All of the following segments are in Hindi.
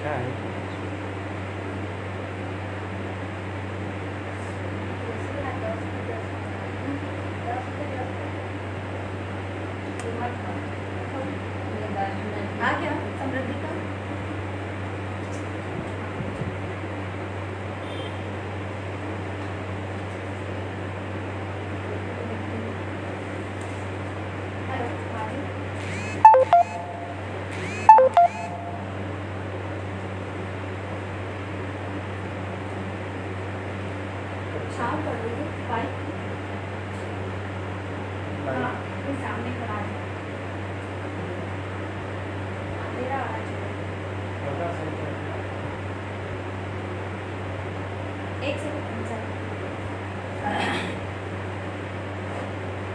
अच्छा है। आ गया समृद्धि का। छाव कर लीजिए बाइक सामने करा मेरा एक सेकंड सर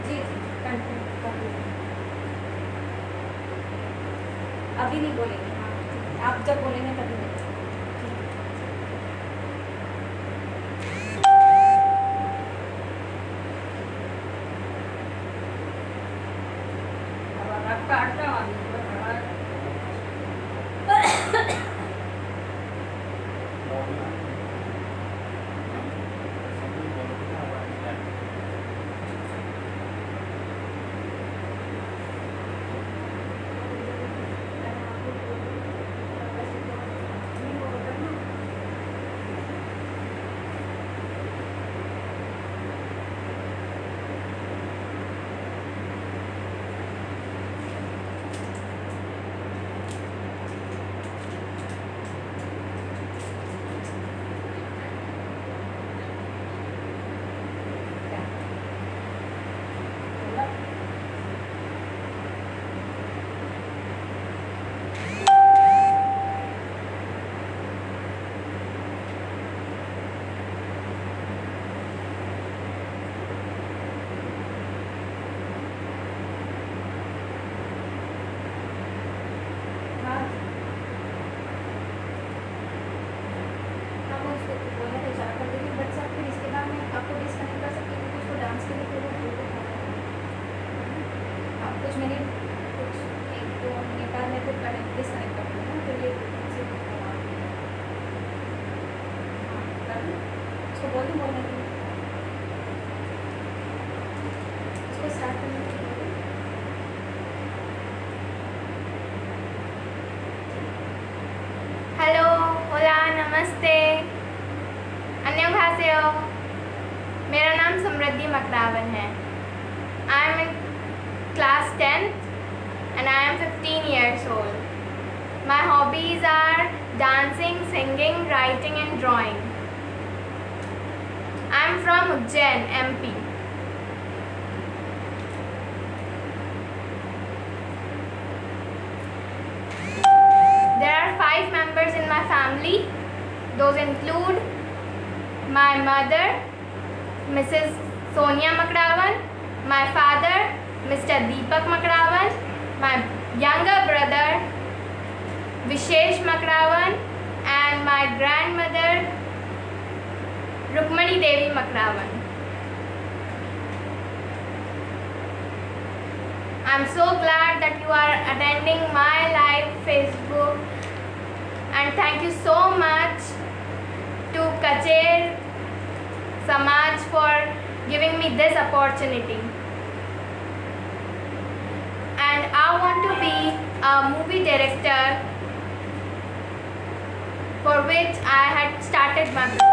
जी कंटिन्यू कर लीजिए। अभी नहीं बोलेंगे, हाँ आप जब बोलेंगे तभी बोलेंगे। हेलो, ओला, नमस्ते, अन्यंगासेयो। मेरा नाम समृद्धि मकरावन है। I am in class 10th and I am 15 years old. My hobbies are dancing, singing, writing and drawing. I am from Ujjain, MP. There are 5 members in my family. Those include my mother, Mrs. Sonia Makravan, my father, Mr. Deepak Makravan, my younger brother, Vishesh Makravan, and my grandmother, Rukmani Devi Makravan. I'm so glad that you are attending my live Facebook, and thank you so much to Kacher Samaj for giving me this opportunity. And I want to be a movie director, for which I had started my preparation.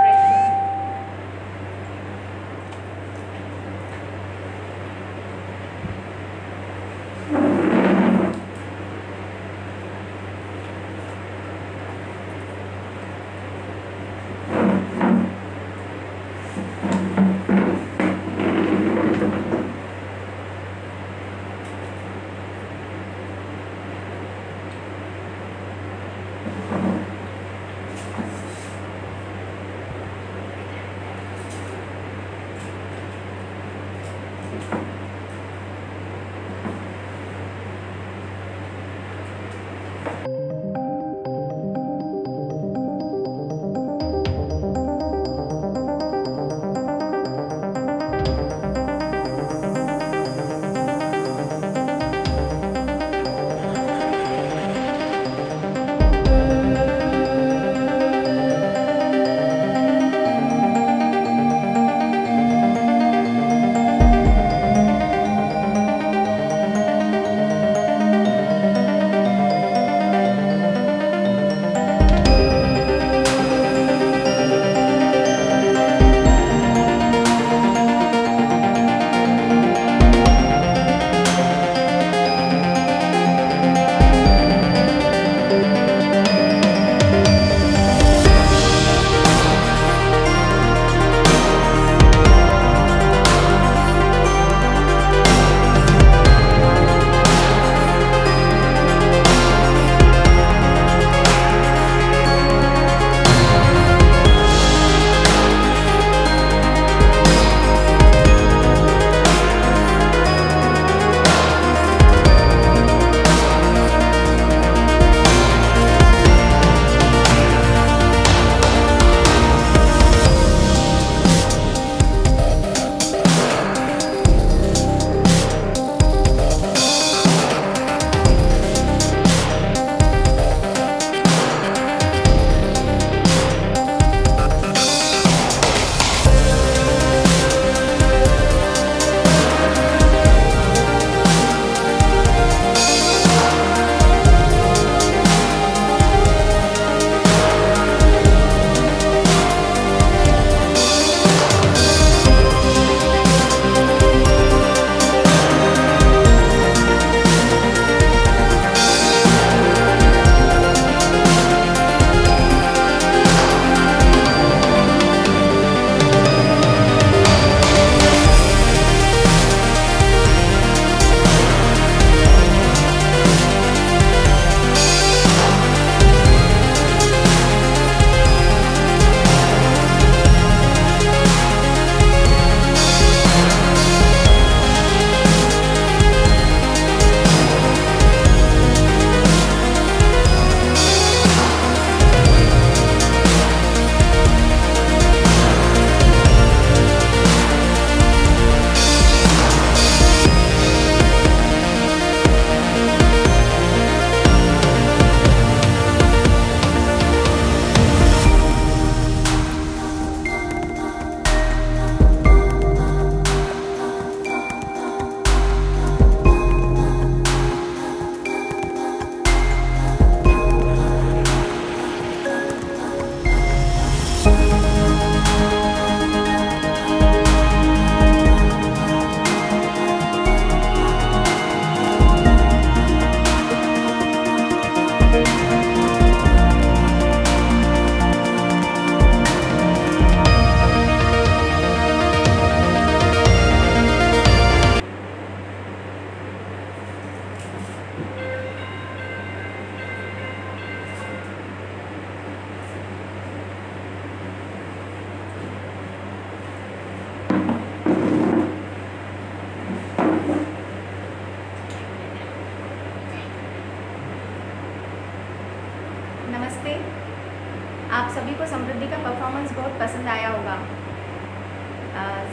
नमस्ते। आप सभी को समृद्धि का परफॉर्मेंस बहुत पसंद आया होगा।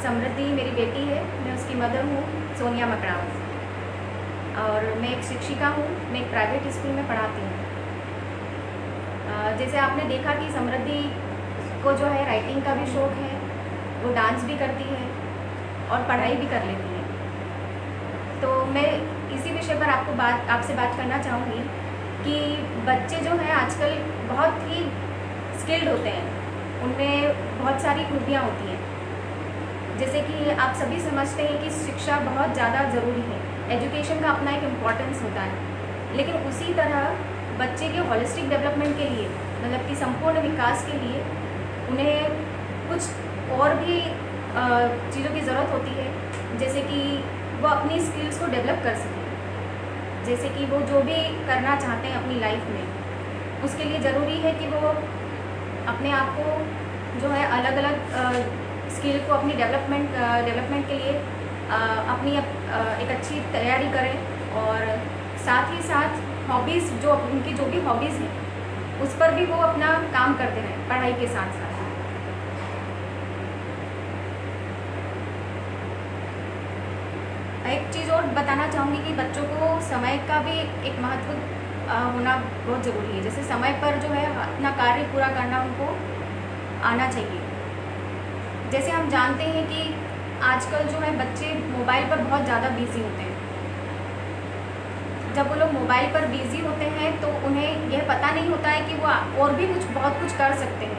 समृद्धि मेरी बेटी है, मैं उसकी मदर हूँ, सोनिया मकड़ाव, और मैं एक शिक्षिका हूँ। मैं एक प्राइवेट स्कूल में पढ़ाती हूँ। जैसे आपने देखा कि समृद्धि को जो है राइटिंग का भी शौक़ है, वो डांस भी करती है और पढ़ाई भी कर लेती है। तो मैं इसी विषय पर आपसे बात करना चाहूँगी कि बच्चे जो हैं आजकल बहुत ही स्किल्ड होते हैं, उनमें बहुत सारी खूबियाँ होती हैं। जैसे कि आप सभी समझते हैं कि शिक्षा बहुत ज़्यादा ज़रूरी है, एजुकेशन का अपना एक इम्पॉर्टेंस होता है, लेकिन उसी तरह बच्चे के होलिस्टिक डेवलपमेंट के लिए, मतलब कि संपूर्ण विकास के लिए उन्हें कुछ और भी चीज़ों की ज़रूरत होती है, जैसे कि वो अपनी स्किल्स को डेवलप कर सकें। जैसे कि वो जो भी करना चाहते हैं अपनी लाइफ में, उसके लिए ज़रूरी है कि वो अपने आप को जो है अलग अलग स्किल को अपनी डेवलपमेंट के लिए अपनी एक अच्छी तैयारी करें, और साथ ही साथ हॉबीज़ जो उनकी जो भी हॉबीज़ हैं उस पर भी वो अपना काम करते रहें पढ़ाई के साथ साथ। एक चीज़ और बताना चाहूँगी कि बच्चों को समय का भी एक महत्व होना बहुत ज़रूरी है। जैसे समय पर जो है अपना कार्य पूरा करना उनको आना चाहिए। जैसे हम जानते हैं कि आजकल जो है बच्चे मोबाइल पर बहुत ज़्यादा बिज़ी होते हैं। जब वो लोग मोबाइल पर बिज़ी होते हैं तो उन्हें यह पता नहीं होता है कि वो और भी बहुत कुछ कर सकते हैं।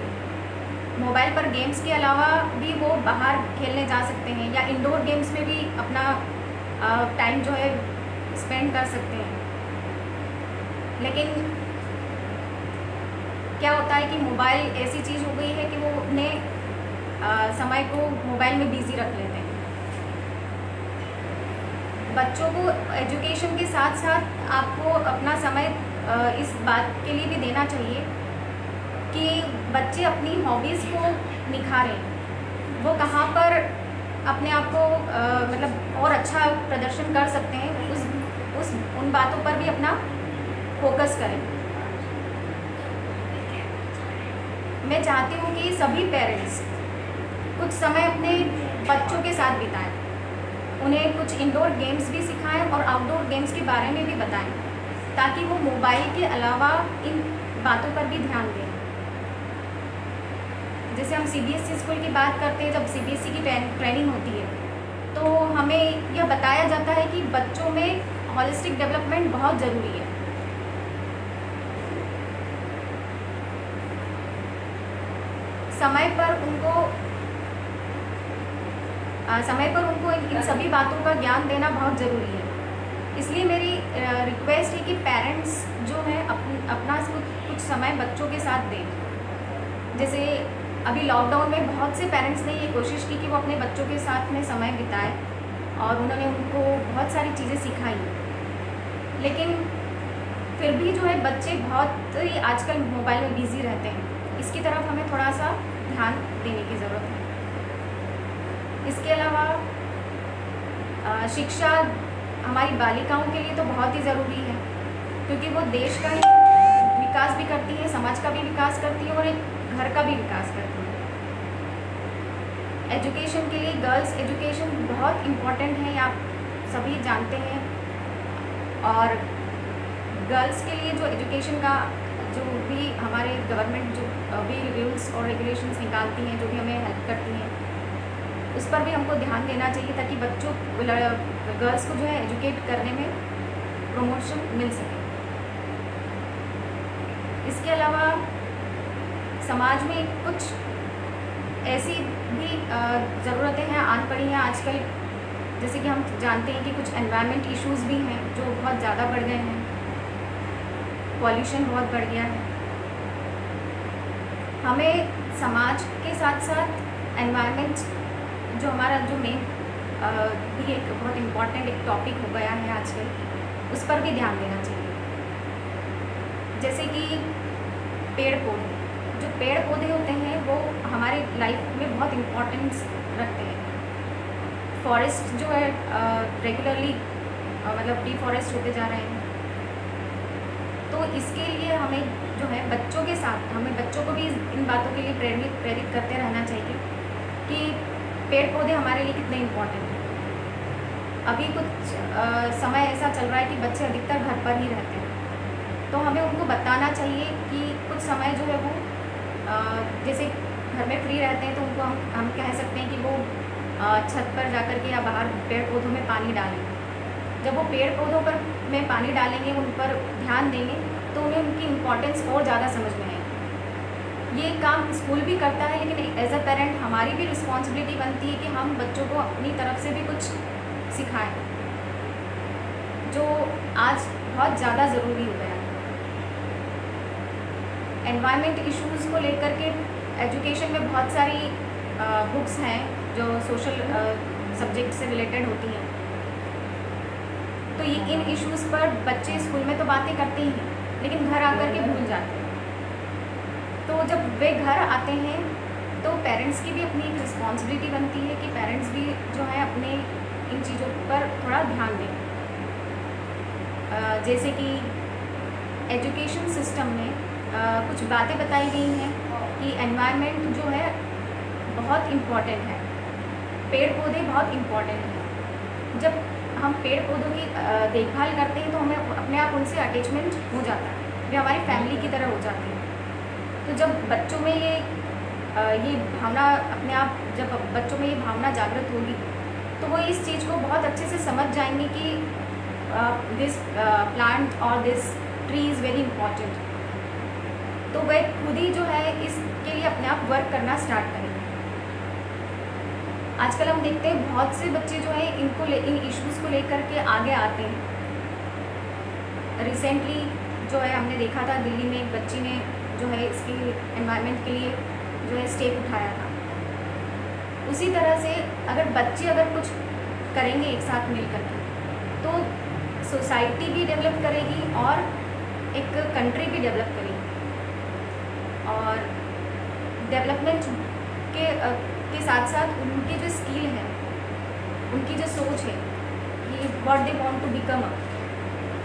मोबाइल पर गेम्स के अलावा भी वो बाहर खेलने जा सकते हैं, या इंडोर गेम्स में भी अपना टाइम जो है स्पेंड कर सकते हैं। लेकिन क्या होता है कि मोबाइल ऐसी चीज़ हो गई है कि वो अपने समय को मोबाइल में बिज़ी रख लेते हैं। बच्चों को एजुकेशन के साथ साथ आपको अपना समय इस बात के लिए भी देना चाहिए कि बच्चे अपनी हॉबीज़ को निखारें। वो कहाँ पर अपने आप को मतलब और अच्छा प्रदर्शन कर सकते हैं, उन बातों पर भी अपना फोकस करें। मैं चाहती हूँ कि सभी पेरेंट्स कुछ समय अपने बच्चों के साथ बिताएं, उन्हें कुछ इंडोर गेम्स भी सिखाएं और आउटडोर गेम्स के बारे में भी बताएं, ताकि वो मोबाइल के अलावा इन बातों पर भी ध्यान दें। जैसे हम CBSE स्कूल की बात करते हैं, जब CBSE की ट्रेनिंग होती है तो हमें यह बताया जाता है कि बच्चों में होलिस्टिक डेवलपमेंट बहुत ज़रूरी है। समय पर उनको इन सभी बातों का ज्ञान देना बहुत ज़रूरी है। इसलिए मेरी रिक्वेस्ट है कि पेरेंट्स जो है अपना कुछ समय बच्चों के साथ दें। जैसे अभी लॉकडाउन में बहुत से पेरेंट्स ने ये कोशिश की कि वो अपने बच्चों के साथ में समय बिताएं, और उन्होंने उनको बहुत सारी चीज़ें सिखाई, लेकिन फिर भी जो है बच्चे बहुत ही आजकल मोबाइल में बिज़ी रहते हैं। इसकी तरफ हमें थोड़ा सा ध्यान देने की ज़रूरत है। इसके अलावा शिक्षा हमारी बालिकाओं के लिए तो बहुत ही ज़रूरी है, क्योंकि वो देश का विकास भी करती है, समाज का भी विकास करती है और एक घर का भी विकास करती है। एजुकेशन के लिए गर्ल्स एजुकेशन बहुत इम्पॉर्टेंट है, आप सभी जानते हैं। और गर्ल्स के लिए जो एजुकेशन का जो भी हमारे गवर्नमेंट जो भी रूल्स और रेगुलेशंस निकालती हैं, जो भी हमें हेल्प करती हैं, उस पर भी हमको ध्यान देना चाहिए, ताकि बच्चों गर्ल्स को जो है एजुकेट करने में प्रमोशन मिल सके। इसके अलावा समाज में कुछ ऐसी भी ज़रूरतें हैं आन पड़ी हैं आजकल। जैसे कि हम जानते हैं कि कुछ एनवायरनमेंट इश्यूज़ भी हैं जो बहुत ज़्यादा बढ़ गए हैं, पॉल्यूशन बहुत बढ़ गया है। हमें समाज के साथ साथ एनवायरनमेंट जो हमारा जो मेन भी एक बहुत इम्पॉर्टेंट एक टॉपिक हो गया है आजकल, उस पर भी ध्यान देना चाहिए। जैसे कि पेड़ पौधे, जो पेड़ पौधे होते हैं वो हमारी लाइफ में बहुत इम्पोर्टेंस रखते हैं। फॉरेस्ट जो है रेगुलरली मतलब डिफॉरेस्ट होते जा रहे हैं, तो इसके लिए हमें जो है बच्चों के साथ, हमें बच्चों को भी इन बातों के लिए प्रेरित करते रहना चाहिए कि पेड़ पौधे हमारे लिए कितने इम्पोर्टेंट हैं। अभी कुछ समय ऐसा चल रहा है कि बच्चे अधिकतर घर पर ही रहते हैं, तो हमें उनको बताना चाहिए कि कुछ समय जो है वो जैसे घर में फ्री रहते हैं तो उनको हम कह सकते हैं कि वो छत पर जाकर के या बाहर पेड़ पौधों में पानी डालें। जब वो पेड़ पौधों पर में पानी डालेंगे, उन पर ध्यान देंगे, तो उन्हें उनकी इम्पोर्टेंस और ज़्यादा समझ में आएगी। ये काम स्कूल भी करता है, लेकिन एज अ पेरेंट हमारी भी रिस्पॉन्सिबिलिटी बनती है कि हम बच्चों को अपनी तरफ से भी कुछ सिखाएं, जो आज बहुत ज़्यादा ज़रूरी हो गया है। एनवायरनमेंट इश्यूज़ को लेकर के एजुकेशन में बहुत सारी बुक्स हैं जो सोशल सब्जेक्ट से रिलेटेड होती हैं, तो ये इन इश्यूज़ पर बच्चे स्कूल में तो बातें करते ही हैं, लेकिन घर आकर के भूल जाते हैं। तो जब वे घर आते हैं तो पेरेंट्स की भी अपनी एक रिस्पॉन्सिबिलिटी बनती है कि पेरेंट्स भी जो है अपने इन चीज़ों पर थोड़ा ध्यान दें। जैसे कि एजुकेशन सिस्टम में कुछ बातें बताई गई हैं कि एनवायरनमेंट जो है बहुत इम्पॉर्टेंट है, पेड़ पौधे बहुत इम्पॉर्टेंट हैं। जब हम पेड़ पौधों की देखभाल करते हैं तो हमें अपने आप उनसे अटैचमेंट हो जाता है, वे हमारी फैमिली की तरह हो जाते हैं। तो जब बच्चों में ये भावना अपने आप, जब बच्चों में ये भावना जागृत होगी तो वो इस चीज़ को बहुत अच्छे से समझ जाएंगे कि दिस प्लांट और this tree is very important. तो वे खुद ही जो है इसके लिए अपने आप वर्क करना स्टार्ट करेंगे। आजकल हम देखते हैं बहुत से बच्चे जो है इन इश्यूज़ को लेकर के आगे आते हैं। रिसेंटली जो है हमने देखा था, दिल्ली में एक बच्ची ने जो है इसके एनवायरनमेंट के लिए जो है स्टेप उठाया था। उसी तरह से अगर कुछ करेंगे एक साथ मिल करके तो सोसाइटी भी डेवलप करेगी और एक कंट्री भी डेवलप करेगी। और डेवलपमेंट के साथ साथ उनकी जो स्किल है, उनकी जो सोच है कि what they want to become,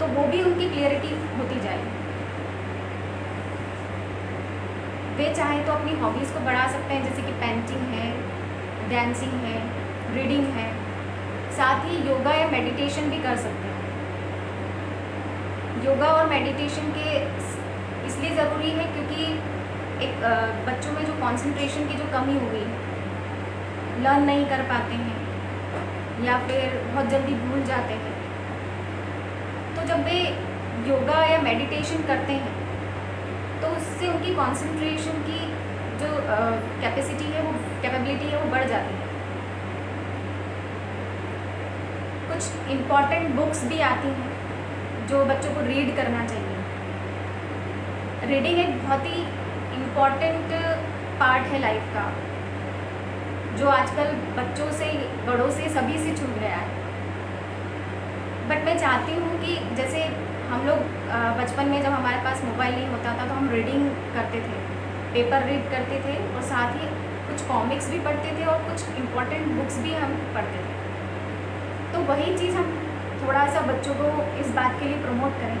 तो वो भी उनकी क्लियरिटी होती जाएगी। वे चाहें तो अपनी हॉबीज़ को बढ़ा सकते हैं, जैसे कि पेंटिंग है, डांसिंग है, रीडिंग है, साथ ही योगा या मेडिटेशन भी कर सकते हैं। योगा और मेडिटेशन के इसलिए ज़रूरी है क्योंकि एक बच्चों में जो कंसंट्रेशन की जो कमी हो गई, लर्न नहीं कर पाते हैं या फिर बहुत जल्दी भूल जाते हैं, तो जब वे योगा या मेडिटेशन करते हैं तो उससे उनकी कंसंट्रेशन की जो कैपेबिलिटी है वो बढ़ जाती है। कुछ इम्पॉर्टेंट बुक्स भी आती हैं जो बच्चों को रीड करना चाहिए। रीडिंग एक बहुत ही इम्पॉर्टेंट पार्ट है लाइफ का, जो आजकल बच्चों से, बड़ों से, सभी से छूट गया है। बट मैं चाहती हूँ कि जैसे हम लोग बचपन में जब हमारे पास मोबाइल नहीं होता था तो हम रीडिंग करते थे, पेपर रीड करते थे और साथ ही कुछ कॉमिक्स भी पढ़ते थे और कुछ इम्पॉर्टेंट बुक्स भी हम पढ़ते थे। तो वही चीज़ हम थोड़ा सा बच्चों को इस बात के लिए प्रमोट करें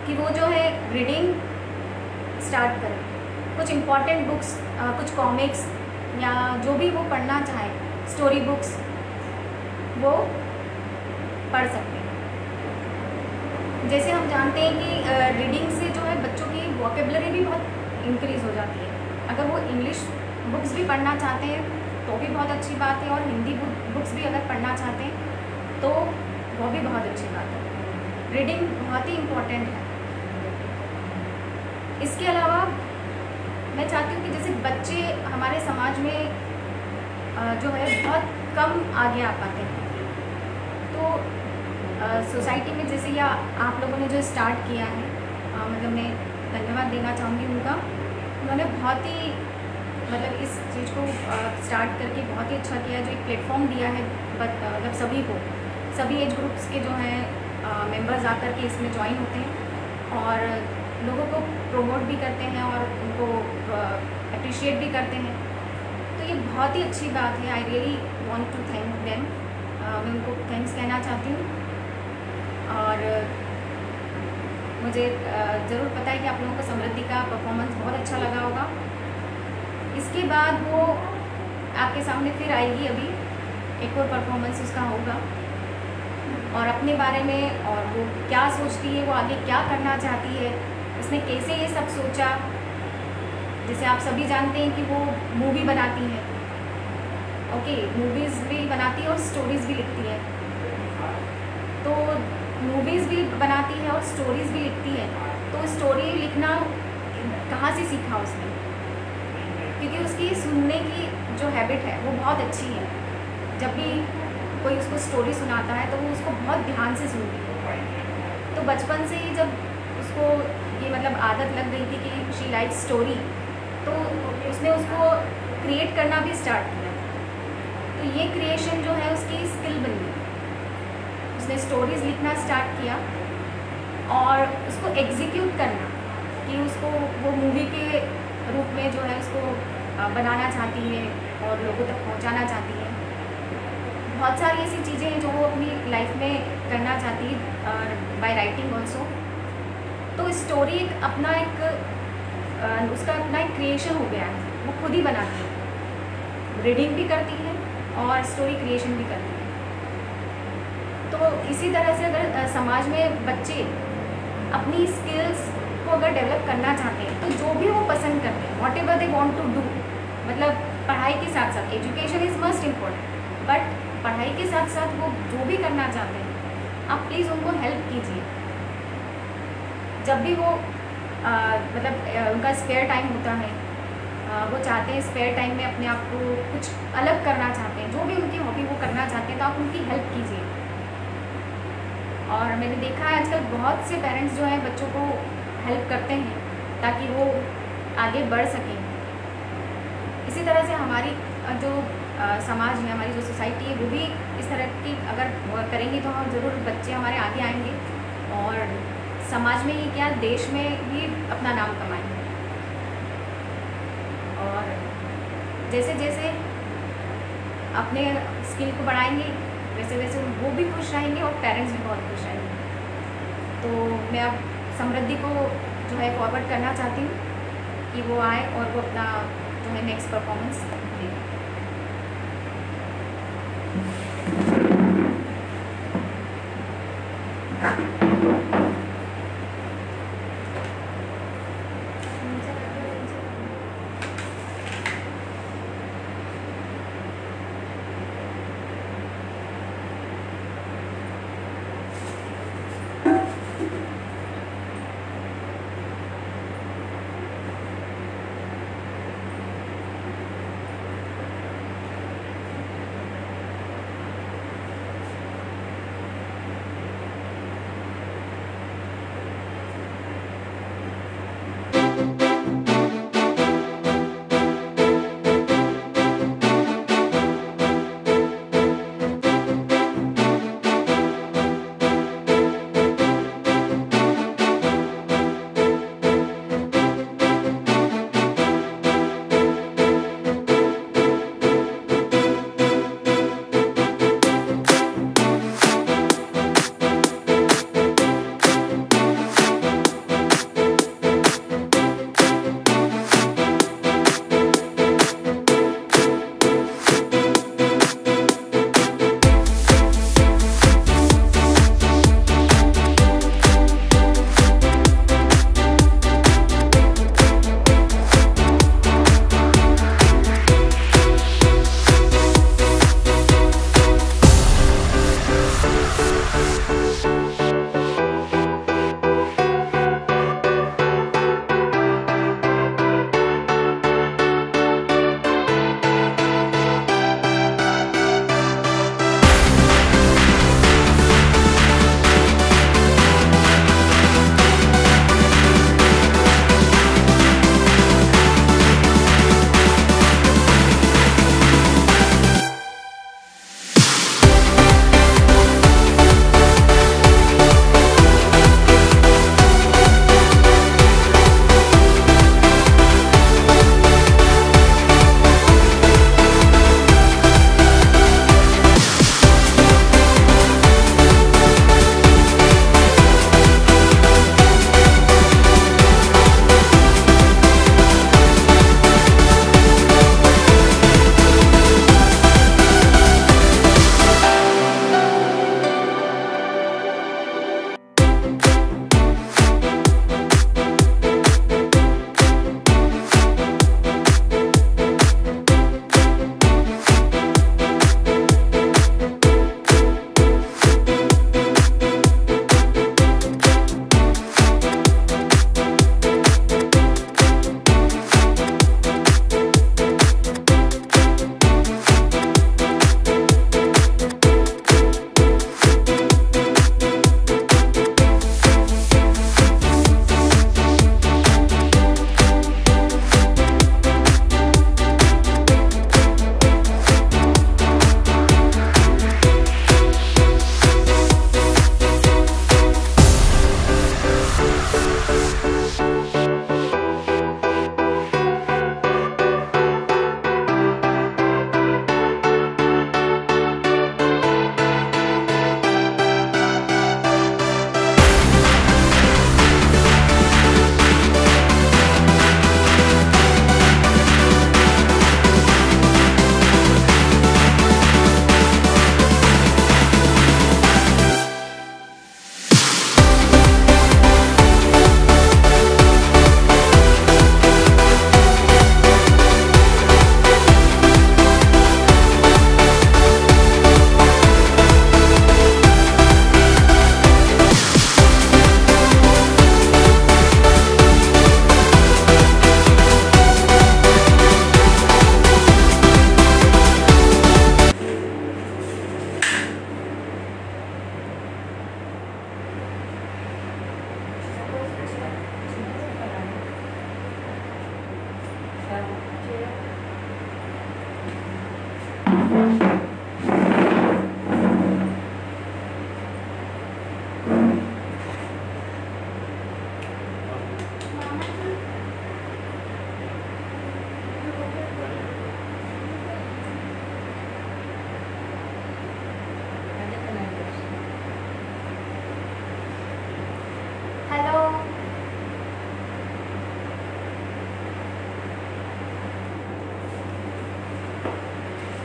कि वो जो है रीडिंग स्टार्ट करें। कुछ इम्पॉर्टेंट बुक्स, कुछ कॉमिक्स या जो भी वो पढ़ना चाहे, स्टोरी बुक्स, वो पढ़ सकते हैं। जैसे हम जानते हैं कि रीडिंग से जो है बच्चों की वोकेबलरी भी बहुत इंक्रीज़ हो जाती है। अगर वो इंग्लिश बुक्स भी पढ़ना चाहते हैं तो भी बहुत अच्छी बात है, और हिंदी बुक्स भी अगर पढ़ना चाहते हैं तो वो भी बहुत अच्छी बात है। रीडिंग बहुत ही इम्पोर्टेंट है। इसके अलावा मैं चाहती हूँ कि जैसे बच्चे हमारे समाज में जो है बहुत कम आगे आ पाते हैं, तो सोसाइटी में जैसे या आप लोगों ने जो स्टार्ट किया है, मतलब मैं धन्यवाद देना चाहूँगी उनका। उन्होंने बहुत ही मतलब इस चीज़ को स्टार्ट करके बहुत ही अच्छा किया, जो एक प्लेटफॉर्म दिया है मतलब सभी को, सभी एज ग्रुप्स के जो हैं मेंबर्स आकर के इसमें ज्वाइन होते हैं और लोगों को प्रोमोट भी करते हैं और उनको अप्रिशिएट भी करते हैं। तो ये बहुत ही अच्छी बात है। I really want to thank them. मैं उनको थैंक्स कहना चाहती हूँ और मुझे ज़रूर पता है कि आप लोगों को समृद्धि का परफॉर्मेंस बहुत अच्छा लगा होगा। इसके बाद वो आपके सामने फिर आएगी, अभी एक और परफॉर्मेंस उसका होगा, और अपने बारे में और वो क्या सोचती है, वो आगे क्या करना चाहती है, उसने कैसे ये सब सोचा। जैसे आप सभी जानते हैं कि वो मूवी बनाती है, ओके, मूवीज़ भी बनाती है और स्टोरीज़ भी लिखती है। तो मूवीज़ भी बनाती है और स्टोरीज़ भी लिखती है, तो स्टोरी लिखना कहाँ से सीखा उसने? क्योंकि उसकी सुनने की जो हैबिट है वो बहुत अच्छी है। जब भी कोई उसको स्टोरी सुनाता है तो वो उसको बहुत ध्यान से सुनती है। तो बचपन से ही जब उसको ये मतलब आदत लग गई थी कि शी लाइक स्टोरी, तो उसने उसको क्रिएट करना भी स्टार्ट किया। तो ये क्रिएशन जो है उसकी स्किल बन गई। उसने स्टोरीज़ लिखना स्टार्ट किया और उसको एग्जीक्यूट करना, कि उसको वो मूवी के रूप में जो है उसको बनाना चाहती है और लोगों तक पहुंचाना चाहती है। बहुत सारी ऐसी चीज़ें हैं जो वो अपनी लाइफ में करना चाहती है, बाय राइटिंग ऑल्सो। तो स्टोरी एक अपना एक उसका अपना एक क्रिएशन हो गया है, वो खुद ही बनाती है, रीडिंग भी करती है और स्टोरी क्रिएशन भी करती है। तो इसी तरह से अगर समाज में बच्चे अपनी स्किल्स को अगर डेवलप करना चाहते हैं, तो जो भी वो पसंद करते हैं, whatever they want to do, मतलब पढ़ाई के साथ साथ education is must important, but पढ़ाई के साथ साथ वो जो भी करना चाहते हैं, आप प्लीज़ उनको हेल्प कीजिए। जब भी वो मतलब उनका स्पेयर टाइम होता है, वो चाहते हैं स्पेयर टाइम में अपने आप को कुछ अलग करना चाहते हैं, जो भी उनकी हॉबी वो करना चाहते हैं, तो आप उनकी हेल्प कीजिए। और मैंने देखा है आजकल बहुत से पेरेंट्स जो हैं बच्चों को हेल्प करते हैं ताकि वो आगे बढ़ सकें। इसी तरह से हमारी जो समाज है, हमारी जो सोसाइटी है, वो भी इस तरह की अगर करेंगी तो हम ज़रूर बच्चे हमारे आगे आएंगे और समाज में ही क्या देश में भी अपना नाम कमाएंगे। और जैसे जैसे अपने स्किल को बढ़ाएंगे वैसे वैसे वो भी खुश रहेंगे और पेरेंट्स भी बहुत खुश रहेंगे। तो मैं अब समृद्धि को जो है फॉरवर्ड करना चाहती हूँ कि वो आए और वो अपना जो है next performance they.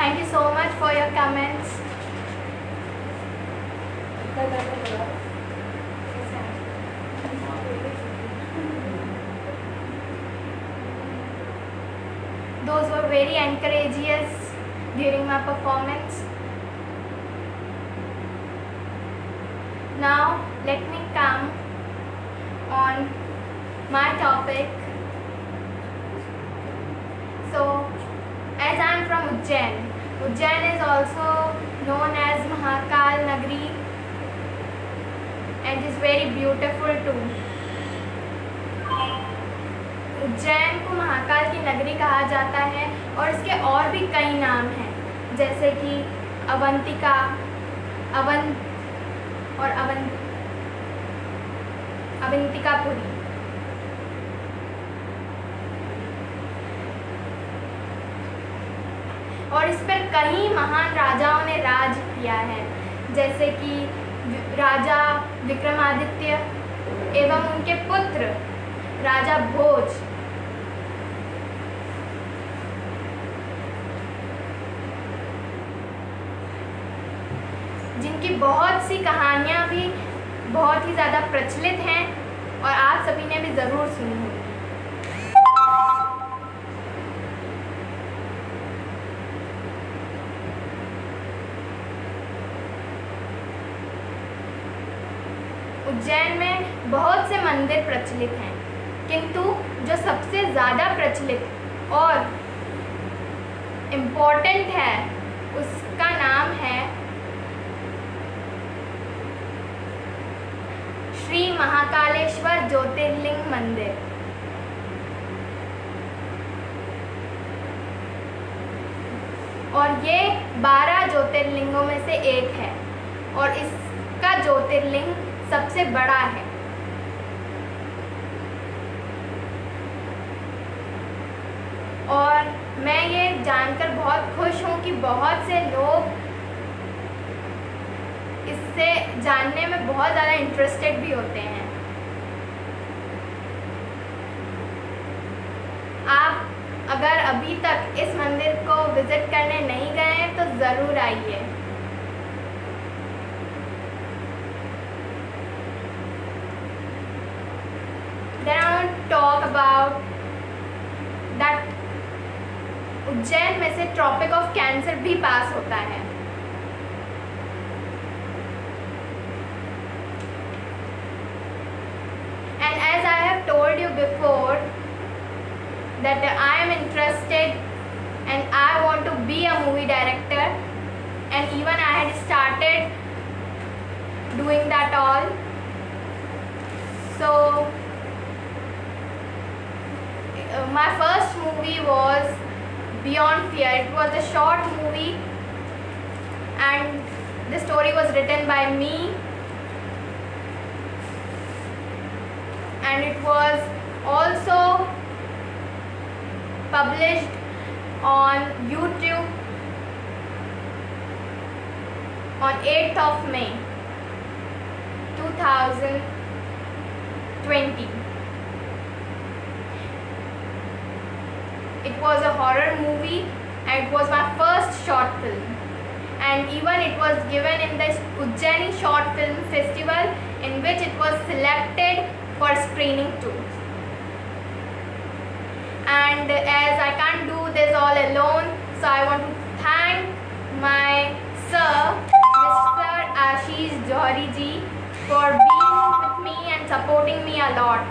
Thank you so much for your comments. Those were very encourageous during my performance. Now let me come on my topic. So, as I am from Ujjain, Ujjain is also known as Mahakal Nagari and is very beautiful too. Ujjain को महाकाल की नगरी कहा जाता है और इसके और भी कई नाम हैं, जैसे कि अवंतिका, अवंतिकापुरी। और इस पर कई महान राजाओं ने राज किया है, जैसे कि राजा विक्रमादित्य एवं उनके पुत्र राजा भोज। जिनकी बहुत सी कहानियाँ भी बहुत ही ज़्यादा प्रचलित हैं और आप सभी ने भी ज़रूर सुनी होगी। उज्जैन में बहुत से मंदिर प्रचलित हैं, किंतु जो सबसे ज़्यादा प्रचलित और इम्पोर्टेंट है उसका नाम है श्री महाकालेश्वर ज्योतिर्लिंग मंदिर। और ये 12 ज्योतिर्लिंगों में से एक है और इसका ज्योतिर्लिंग सबसे बड़ा है। और मैं ये जानकर बहुत खुश हूँ कि बहुत से लोग इससे जानने में बहुत ज़्यादा इंटरेस्टेड भी होते हैं। आप अगर अभी तक इस मंदिर को विज़िट करने नहीं गए हैं तो ज़रूर आइए। Then I want to talk about that Ujjain में से ट्रॉपिक ऑफ कैंसर भी पास होता है। And as I have told you before that I am interested and I want to be a movie director, and even I had started doing that all. So my first movie was Beyond Fear. It was a short movie and the story was written by me, and it was also published on YouTube on 8th of May 2020. It was a horror movie and it was my first short film, and even it was given in the Ujjaini Short Film Festival, in which it was selected for screening too. And as I can't do this all alone, so I want to thank my sir, Mr. Ashish Johari ji, for being with me and supporting me a lot,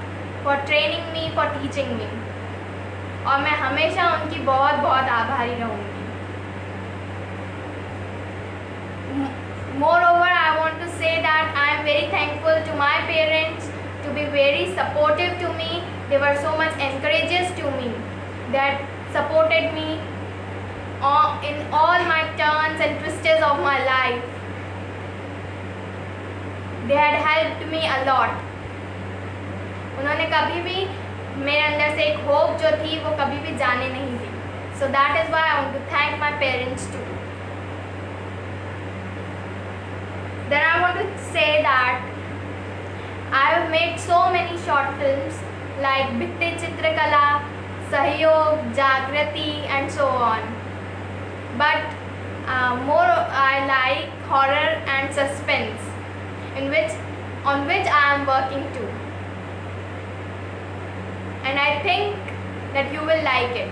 for training me, for teaching me. और मैं हमेशा उनकी बहुत बहुत आभारी रहूँगी। Moreover, I want to say that I am very thankful to my parents to be very supportive to me. They were so much encourageous to me, that supported me in all my turns and twists of my life. They had helped me a lot. उन्होंने कभी भी मेरे अंदर से एक होप जो थी वो कभी भी जाने नहीं दी. So that is why I want to thank my parents too. Then I want to say that I have made so many short films like Bitte Chitrakala, Sahyog, Jagrati and so on. But More I like horror and suspense, on which I am working too. And I think that you will like it.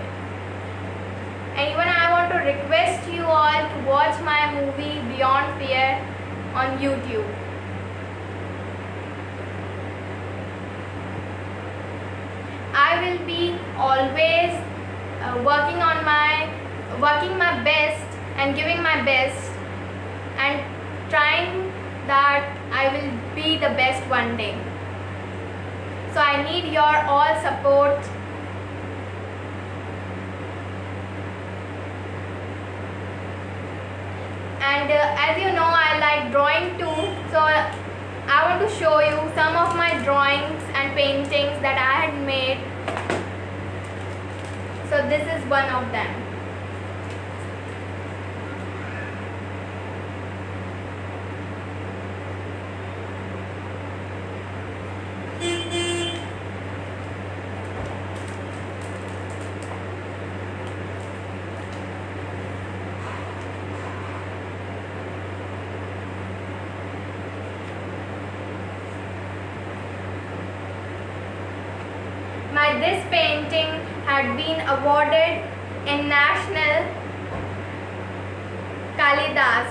And even I want to request you all to watch my movie Beyond Fear on YouTube. I will be always working my best and giving my best and trying that I will be the best one day. So I need your all support. And as you know, I like drawing too, so I want to show you some of my drawings and paintings that I had made. So this is one of them. This painting had been awarded in National Kalidas.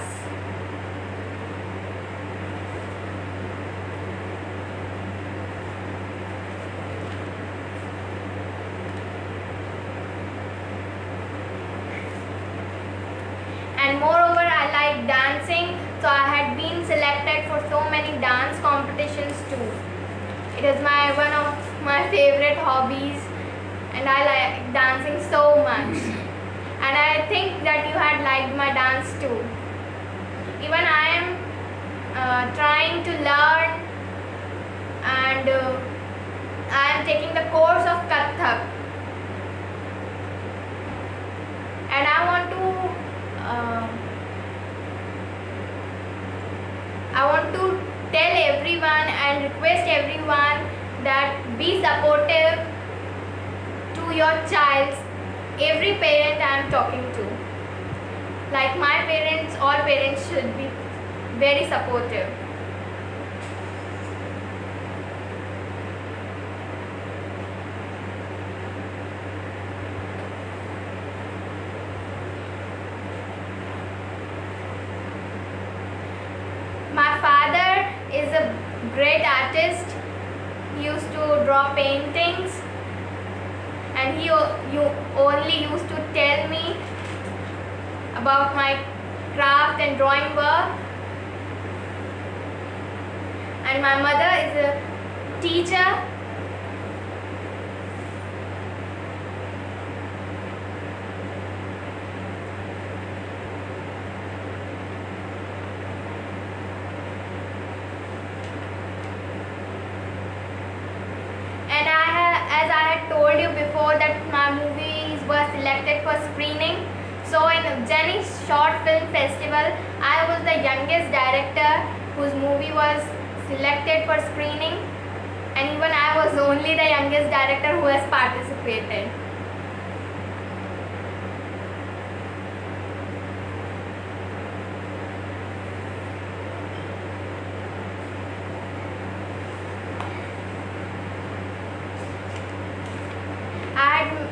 And moreover, I like dancing, so I had been selected for so many dance competitions too. It is one of my favorite hobbies, and I like dancing so much. And I think that you had liked my dance too. Even I am trying to learn, and I am taking the course of Kathak. And I want to tell everyone and request everyone that be supportive to your child, every parent I am talking to. Like my parents, all parents should be very supportive. My father is a great artist. He used to draw paintings, and he only used to tell me about my craft and drawing work. And my mother is a teacher. As I had told you before that my movies were selected for screening. So in Ujjaini Short Film Festival, I was the youngest director whose movie was selected for screening, and even I was only the youngest director who has participated.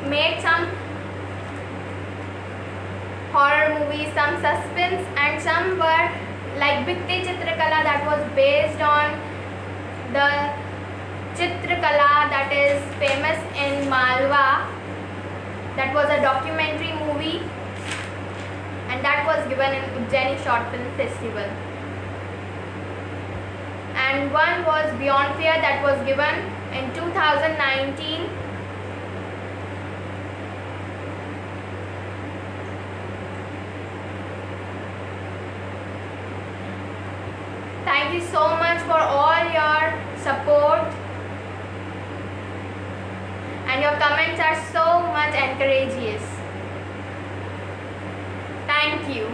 Made some horror movies, some suspense, and some were like Bhitti Chitrakala, that was based on the Chitrakala that is famous in Malwa. That was a documentary movie, and that was given in Ujjaini Short Film Festival. And one was Beyond Fear, that was given in 2019. Thank you so much for all your support, and your comments are so much encourageous. Thank you.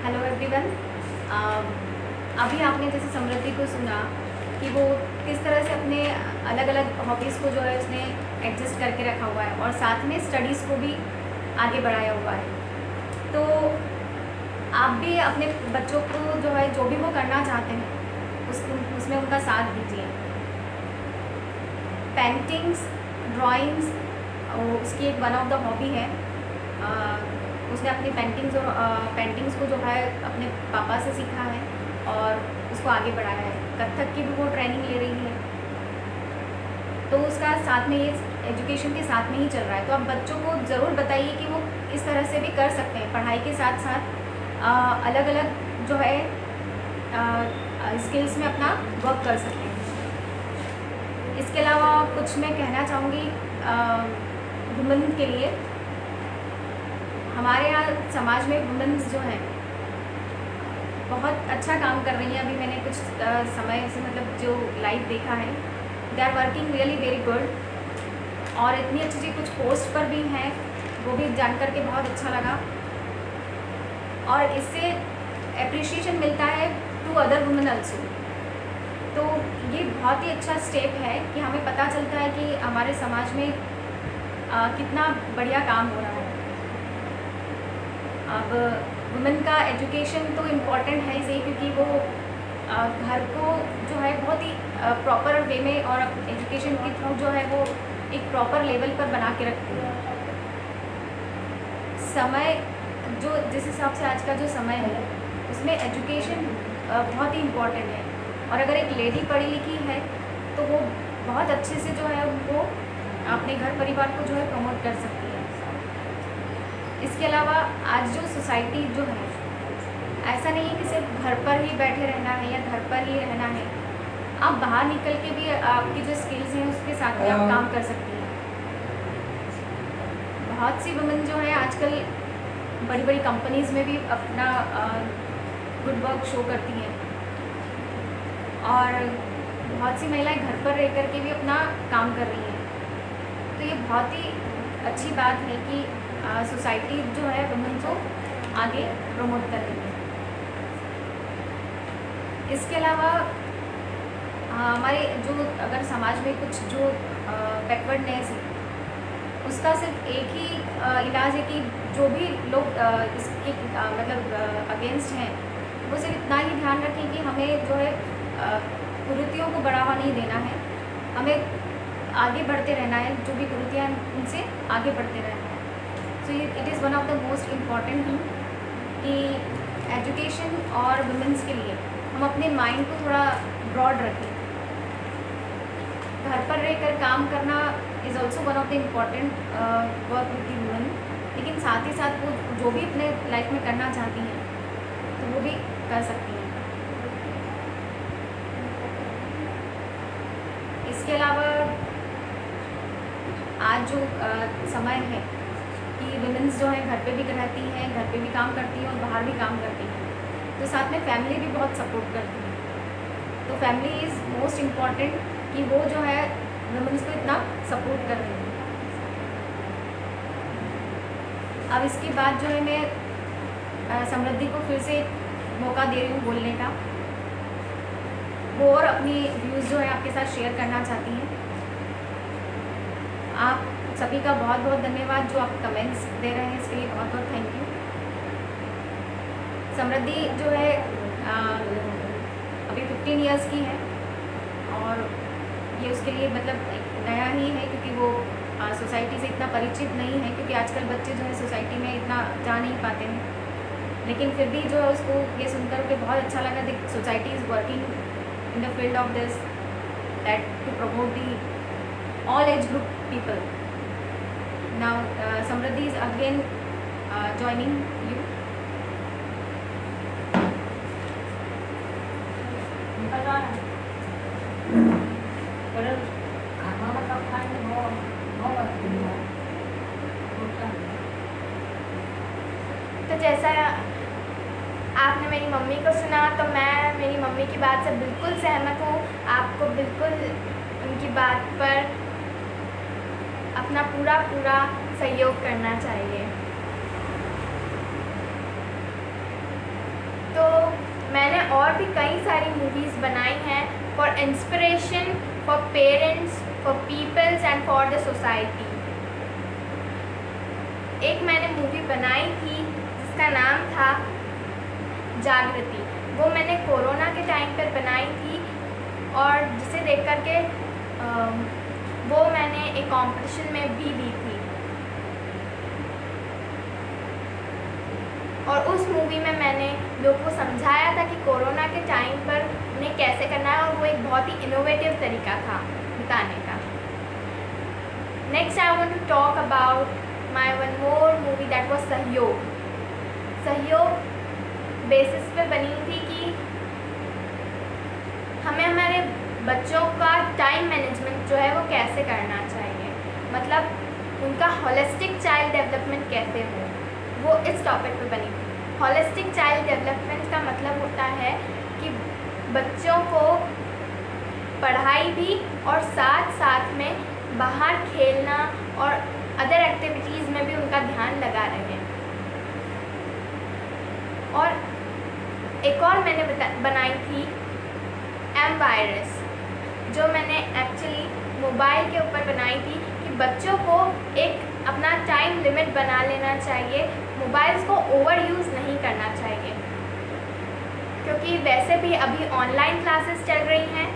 Hello everyone. अभी आपने जैसे समृद्धि को सुना कि वो किस तरह से अपने अलग अलग हॉबीज़ को जो है उसने एडजस्ट करके रखा हुआ है और साथ में स्टडीज़ को भी आगे बढ़ाया हुआ है। तो आप भी अपने बच्चों को जो है जो भी वो करना चाहते हैं उसमें उनका साथ दीजिए। पेंटिंग्स, ड्राइंग्स उसकी एक वन ऑफ द हॉबी है। उसने अपनी पेंटिंग्स को जो है अपने पापा से सीखा है और उसको आगे बढ़ाया है। कथक की भी वो ट्रेनिंग ले रही है, तो उसका साथ में ये एजुकेशन के साथ में ही चल रहा है। तो आप बच्चों को ज़रूर बताइए कि वो इस तरह से भी कर सकते हैं, पढ़ाई के साथ साथ अलग अलग जो है स्किल्स में अपना वर्क कर सकते हैं। इसके अलावा कुछ मैं कहना चाहूँगी वुमेन के लिए। हमारे यहाँ समाज में वुमेन्स जो हैं बहुत अच्छा काम कर रही हैं। अभी मैंने कुछ समय से मतलब जो लाइव देखा है, they are working really very good और इतनी अच्छी कुछ पोस्ट पर भी हैं, वो भी जान कर के बहुत अच्छा लगा। और इससे एप्रिशिएशन मिलता है टू अदर वुमेन आल्सो। तो ये बहुत ही अच्छा स्टेप है कि हमें पता चलता है कि हमारे समाज में कितना बढ़िया काम हो रहा है। अब वुमेन का एजुकेशन तो इम्पॉर्टेंट है ही, क्योंकि वो घर को जो है बहुत ही प्रॉपर वे में और एजुकेशन के थ्रू जो है वो एक प्रॉपर लेवल पर बना के रखती है। समय जो जिस हिसाब से आज का जो समय है उसमें एजुकेशन बहुत ही इम्पॉर्टेंट है। और अगर एक लेडी पढ़ी लिखी है तो वो बहुत अच्छे से जो है उनको अपने घर परिवार को जो है प्रमोट कर सकती है। इसके अलावा आज जो सोसाइटी जो है, ऐसा नहीं है कि सिर्फ घर पर ही बैठे रहना है या घर पर ही रहना है। आप बाहर निकल के भी आपकी जो स्किल्स हैं उसके साथ में आप काम कर सकती हैं। बहुत सी वुमेन जो है आजकल बड़ी बड़ी कंपनीज़ में भी अपना गुड वर्क शो करती हैं और बहुत सी महिलाएं घर पर रह कर के भी अपना काम कर रही हैं। तो ये बहुत ही अच्छी बात है कि सोसाइटी जो है वुमेन को आगे प्रमोट कर रही है। इसके अलावा हमारे जो अगर समाज में कुछ जो बैकवर्डनेस है उसका सिर्फ एक ही इलाज है कि जो भी लोग इसके मतलब अगेंस्ट हैं वो सिर्फ इतना ही ध्यान रखें कि हमें जो है कुरीतियों को बढ़ावा नहीं देना है, हमें आगे बढ़ते रहना है। जो भी कुरीतियाँ उनसे आगे बढ़ते रहना है। So it is one of the most important thing कि एजुकेशन और वुमेन्स के लिए हम अपने माइंड को थोड़ा ब्रॉड रखें। घर पर रहकर काम करना is also one of the important work with the women, लेकिन साथ ही साथ वो जो भी अपने लाइफ में करना चाहती हैं तो वो भी कर सकती हैं। इसके अलावा आज जो समय है कि वुमेन्स जो है घर पे भी रहती हैं, घर पे भी काम करती हैं और बाहर भी काम करती हैं, तो साथ में फैमिली भी बहुत सपोर्ट करती है। तो फैमिली इज़ मोस्ट इम्पॉर्टेंट कि वो जो है वुमेन्स को इतना सपोर्ट कर रही है। अब इसके बाद जो है मैं समृद्धि को फिर से मौका दे रही हूँ बोलने का। वो और अपनी व्यूज़ जो है आपके साथ शेयर करना चाहती हैं। आप सभी का बहुत बहुत धन्यवाद जो आप कमेंट्स दे रहे हैं, इसके लिए बहुत बहुत थैंक यू। समृद्धि जो है अभी 15 इयर्स की है और ये उसके लिए मतलब एक नया ही है, क्योंकि वो सोसाइटी से इतना परिचित नहीं है, क्योंकि आजकल बच्चे जो है सोसाइटी में इतना जा नहीं पाते हैं। लेकिन फिर भी जो है उसको ये सुनकर के बहुत अच्छा लगा कि society is working in the field of this that to promote the all age group people. Now Samriddhi is again joining you. तो जैसा आपने मेरी मम्मी को सुना, तो मैं मेरी मम्मी की बात से बिल्कुल सहमत हूँ। आपको बिल्कुल उनकी बात पर अपना पूरा सहयोग करना चाहिए। तो मैंने और भी कई सारी मूवीज़ बनाई हैं for inspiration, for parents, for peoples and for the society. एक मैंने मूवी बनाई थी जिसका नाम था जागृति। वो मैंने कोरोना के टाइम पर बनाई थी और जिसे देख कर के वो मैंने एक कंपटीशन में भी दी थी। और उस मूवी में मैंने लोगों को समझाया था कि कोरोना के टाइम पर उन्हें कैसे करना है, और वो एक बहुत ही इनोवेटिव तरीका था बताने का। Next I want to talk about my one more movie that was Sahyog. Sahyog basis पे बनी थी कि हमें हमारे बच्चों का टाइम मैनेजमेंट जो है वो कैसे करना चाहिए, मतलब उनका होलिस्टिक चाइल्ड डेवलपमेंट कैसे हो, वो इस टॉपिक पे बनी थी। होलिस्टिक चाइल्ड डेवलपमेंट का मतलब होता है कि बच्चों को पढ़ाई भी और साथ साथ में बाहर खेलना और अदर एक्टिविटीज़ में भी उनका ध्यान लगा रहे। और एक और मैंने बनाई थी एम वायरस, जो मैंने एक्चुअली मोबाइल के ऊपर बनाई थी कि बच्चों को एक अपना टाइम लिमिट बना लेना चाहिए, मोबाइल्स को ओवर यूज़ नहीं करना चाहिए, क्योंकि वैसे भी अभी ऑनलाइन क्लासेस चल रही हैं,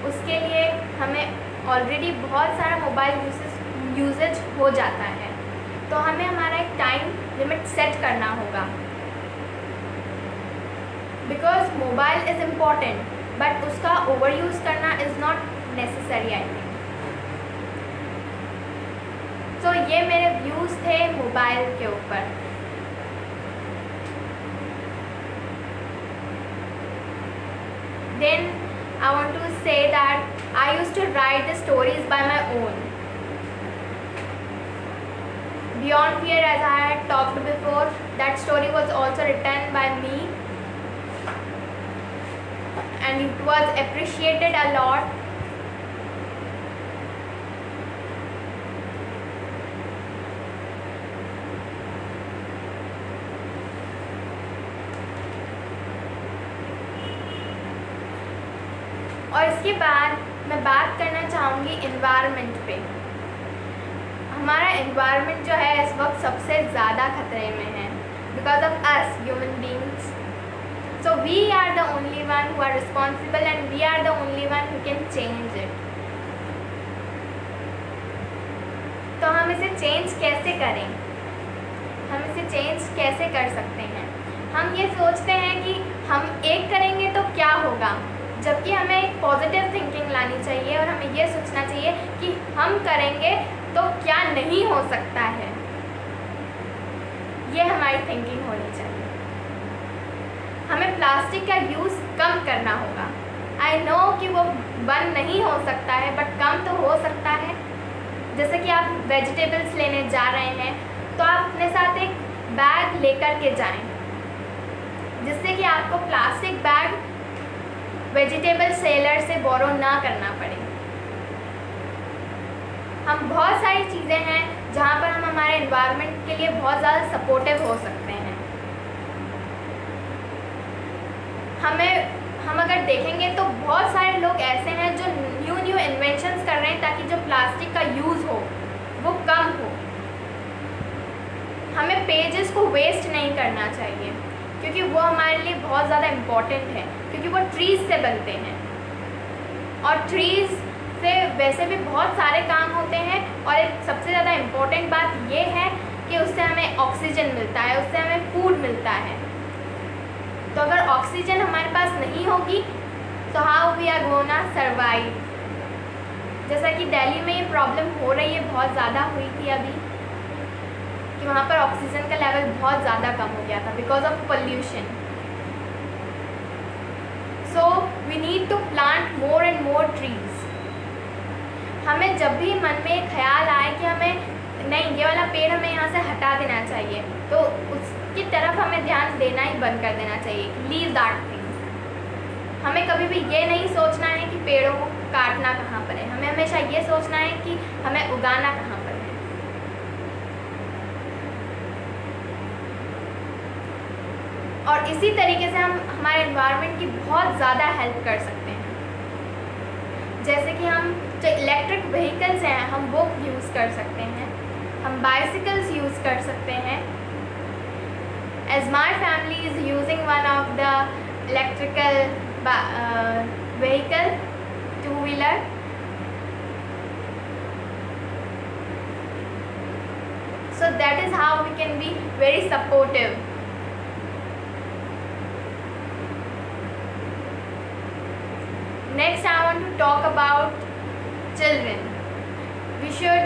उसके लिए हमें ऑलरेडी बहुत सारा मोबाइल यूजेज हो जाता है। तो हमें हमारा एक टाइम लिमिट सेट करना होगा, because mobile is important but उसका ओवर यूज़ करना is not necessary I think. तो ये मेरे व्यूज़ थे मोबाइल के ऊपर। Then I want to say that I used to write the stories by my own. Beyond Fear, as I had talked before, that story was also written by me and it was appreciated a lot. और इसके बाद मैं बात करना चाहूँगी एनवायरनमेंट पे। हमारा एनवायरनमेंट जो है इस वक्त सबसे ज़्यादा खतरे में है because of us human beings. So we are the only one who are responsible and we are the only one who can change it. तो हम इसे चेंज कैसे करें, हम इसे चेंज कैसे कर सकते हैं? हम ये सोचते हैं कि हम एक करेंगे तो क्या होगा, जबकि हमें एक पॉजिटिव थिंकिंग लानी चाहिए और हमें ये सोचना चाहिए कि हम करेंगे तो क्या नहीं हो सकता है। ये हमारी थिंकिंग होनी चाहिए। हमें प्लास्टिक का यूज़ कम करना होगा। आई नो कि वो बंद नहीं हो सकता है बट कम तो हो सकता है। जैसे कि आप वेजिटेबल्स लेने जा रहे हैं तो आप अपने साथ एक बैग लेकर के जाएं, जिससे कि आपको प्लास्टिक बैग वेजिटेबल सेलर से बोरो ना करना पड़े। हम बहुत सारी चीज़ें हैं जहाँ पर हम हमारे एनवायरनमेंट के लिए बहुत ज़्यादा सपोर्टिव हो सकते हैं। हम अगर देखेंगे तो बहुत सारे लोग ऐसे हैं जो न्यू इन्वेंशंस कर रहे हैं ताकि जो प्लास्टिक का यूज़ हो वो कम हो। हमें पेजेस को वेस्ट नहीं करना चाहिए क्योंकि वो हमारे लिए बहुत ज़्यादा इम्पॉर्टेंट है, क्योंकि वो ट्रीज़ से बनते हैं और ट्रीज़ से वैसे भी बहुत सारे काम होते हैं। और एक सबसे ज़्यादा इम्पॉर्टेंट बात ये है कि उससे हमें ऑक्सीजन मिलता है, उससे हमें फूड मिलता है। तो अगर ऑक्सीजन हमारे पास नहीं होगी तो how we are gonna survive. जैसा कि दिल्ली में ये प्रॉब्लम हो रही है, बहुत ज़्यादा हुई थी अभी कि वहाँ पर ऑक्सीजन का लेवल बहुत ज़्यादा कम हो गया था because of pollution. So we need to plant more and more trees. हमें जब भी मन में ख्याल आए कि हमें नहीं ये वाला पेड़ हमें यहाँ से हटा देना चाहिए, तो उसकी तरफ हमें ध्यान देना ही बंद कर देना चाहिए। Leave that thing. हमें कभी भी ये नहीं सोचना है कि पेड़ों को काटना कहाँ पर है, हमें हमेशा ये सोचना है कि हमें उगाना कहाँ पर है। और और इसी तरीके से हम हमारे एनवायरनमेंट की बहुत ज़्यादा हेल्प कर सकते हैं। जैसे कि हम जो इलेक्ट्रिक व्हीकल्स हैं हम वो यूज़ कर सकते हैं, हम बाइसिकल्स यूज़ कर सकते हैं। As my family is using one of the electrical vehicle, two-wheeler. So that is how we can be very supportive. Next I want to talk about children. We should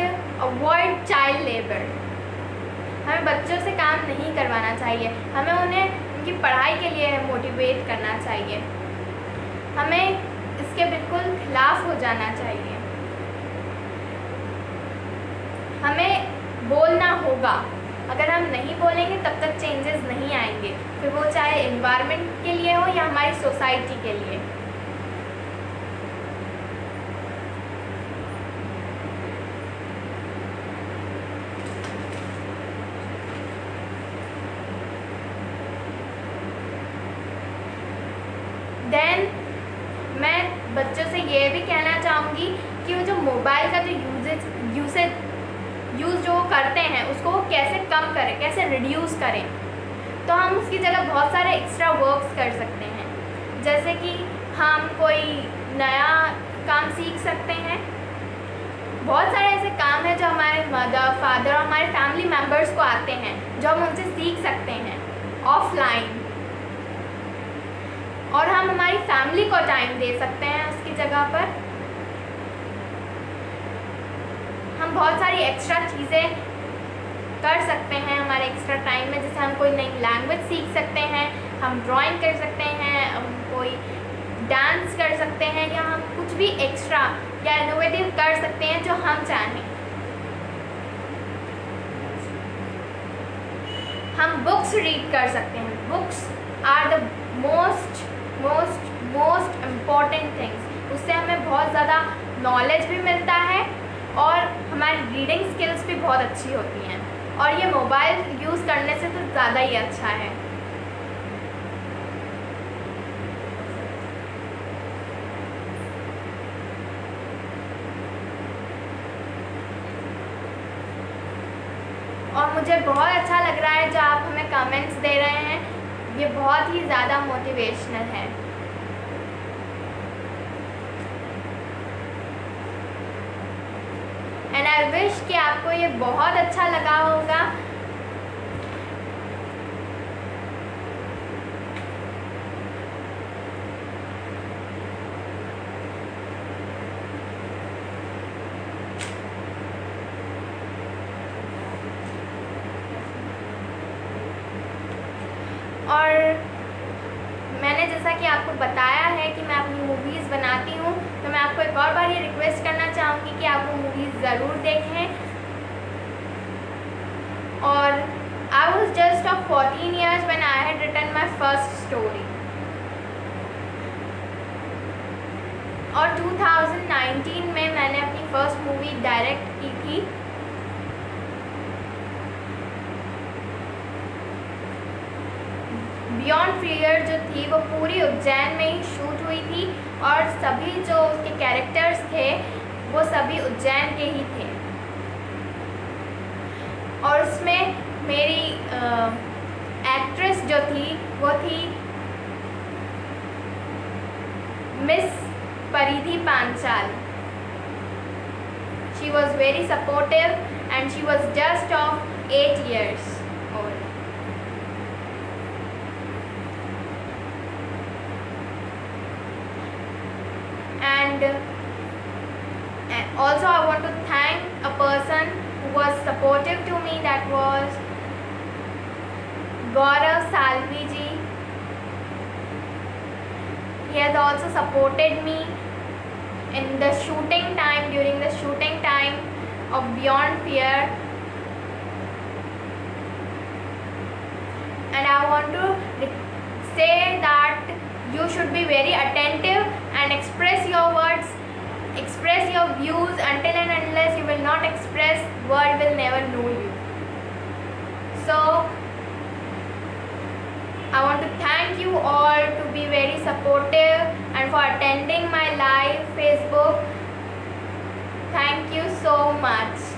avoid child labor. हमें बच्चों से काम नहीं करवाना चाहिए, हमें उन्हें उनकी पढ़ाई के लिए मोटिवेट करना चाहिए, हमें इसके बिल्कुल खिलाफ हो जाना चाहिए। हमें बोलना होगा, अगर हम नहीं बोलेंगे तब तक चेंजेस नहीं आएंगे, फिर वो चाहे एनवायरनमेंट के लिए हो या हमारी सोसाइटी के लिए। देन मैं बच्चों से ये भी कहना चाहूँगी कि वो जो मोबाइल का जो यूज़ जो करते हैं उसको वो कैसे कम करें, कैसे रिड्यूस करें। तो हम उसकी जगह बहुत सारे एक्स्ट्रा वर्क्स कर सकते हैं, जैसे कि हम कोई नया काम सीख सकते हैं। बहुत सारे ऐसे काम हैं जो हमारे मदर फादर और हमारे फैमिली मेम्बर्स को आते हैं, जो हम उनसे सीख सकते हैं ऑफलाइन, और हम हमारी फैमिली को टाइम दे सकते हैं उसकी जगह पर। हम बहुत सारी एक्स्ट्रा चीज़ें कर सकते हैं हमारे एक्स्ट्रा टाइम में, जैसे हम कोई नई लैंग्वेज सीख सकते हैं, हम ड्राइंग कर सकते हैं, हम कोई डांस कर सकते हैं, या हम कुछ भी एक्स्ट्रा या इनोवेटिव कर सकते हैं जो हम चाहें। हम बुक्स रीड कर सकते हैं। Books are the most important things. उससे हमें बहुत ज़्यादा नॉलेज भी मिलता है और हमारी रीडिंग स्किल्स भी बहुत अच्छी होती हैं, और ये मोबाइल यूज़ करने से तो ज़्यादा ही अच्छा है। और मुझे बहुत अच्छा लग रहा है जो आप हमें कमेंट्स दे रहे हैं, ये बहुत ही ज़्यादा मोटिवेशनल है। एंड आई विश कि आपको ये बहुत अच्छा लगा होगा। और मैंने जैसा कि आपको बताया है कि मैं अपनी मूवीज़ बनाती हूँ, तो मैं आपको एक और बार ये रिक्वेस्ट करना चाहूँगी कि आप वो मूवीज़ ज़रूर देखें। और I was just of 14 years when I had written my first story। और 2019 में मैंने अपनी फर्स्ट मूवी डायरेक्ट की थी। बियॉन्ड फियर जो थी वो पूरी उज्जैन में ही शूट हुई थी, और सभी जो उसके कैरेक्टर्स थे वो सभी उज्जैन के ही थे। और उसमें मेरी एक्ट्रेस जो थी वो थी मिस परिधि Panchal. She was very supportive and she was just of 8 years old। And also I want to thank a person who was supportive to me, that was Gaurav Salvi ji. He has also supported me in the shooting time, during the shooting time of Beyond Fear. And I want to say that you should be very attentive and express your words, express your views. Until and unless you will not express, world will never know you. So I want to thank supportive and for attending my live Facebook. Thank you so much.